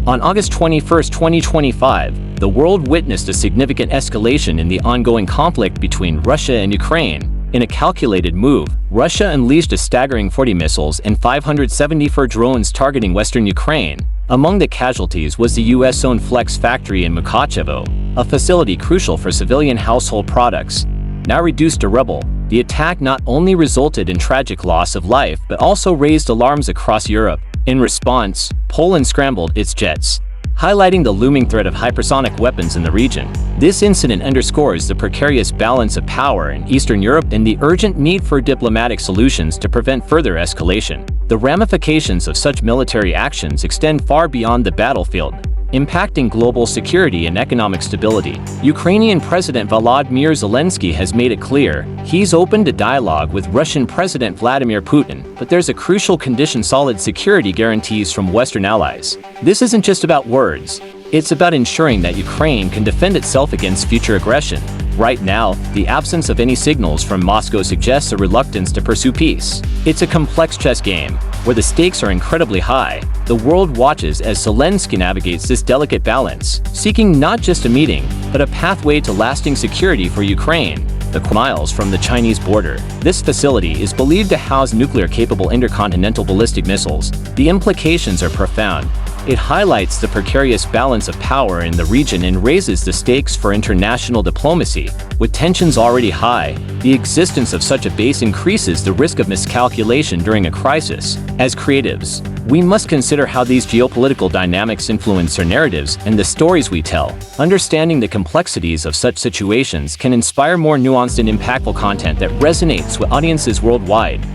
On August 21, 2025, the world witnessed a significant escalation in the ongoing conflict between Russia and Ukraine. In a calculated move, Russia unleashed a staggering 40 missiles and 574 drones targeting western Ukraine. Among the casualties was the US-owned Flex factory in Mukachevo, a facility crucial for civilian household products. Now reduced to rubble, the attack not only resulted in tragic loss of life but also raised alarms across Europe. In response, Poland scrambled its jets, highlighting the looming threat of hypersonic weapons in the region. This incident underscores the precarious balance of power in Eastern Europe and the urgent need for diplomatic solutions to prevent further escalation. The ramifications of such military actions extend far beyond the battlefield, impacting global security and economic stability. Ukrainian President Volodymyr Zelensky has made it clear he's open to dialogue with Russian President Vladimir Putin, but there's a crucial condition: solid security guarantees from Western allies. This isn't just about words, it's about ensuring that Ukraine can defend itself against future aggression. Right now, the absence of any signals from Moscow suggests a reluctance to pursue peace. It's a complex chess game, where the stakes are incredibly high. The world watches as Zelensky navigates this delicate balance, seeking not just a meeting, but a pathway to lasting security for Ukraine. The miles from the Chinese border, this facility is believed to house nuclear-capable intercontinental ballistic missiles. The implications are profound. It highlights the precarious balance of power in the region and raises the stakes for international diplomacy. With tensions already high, the existence of such a base increases the risk of miscalculation during a crisis. As creatives, we must consider how these geopolitical dynamics influence our narratives and the stories we tell. Understanding the complexities of such situations can inspire more nuanced and impactful content that resonates with audiences worldwide.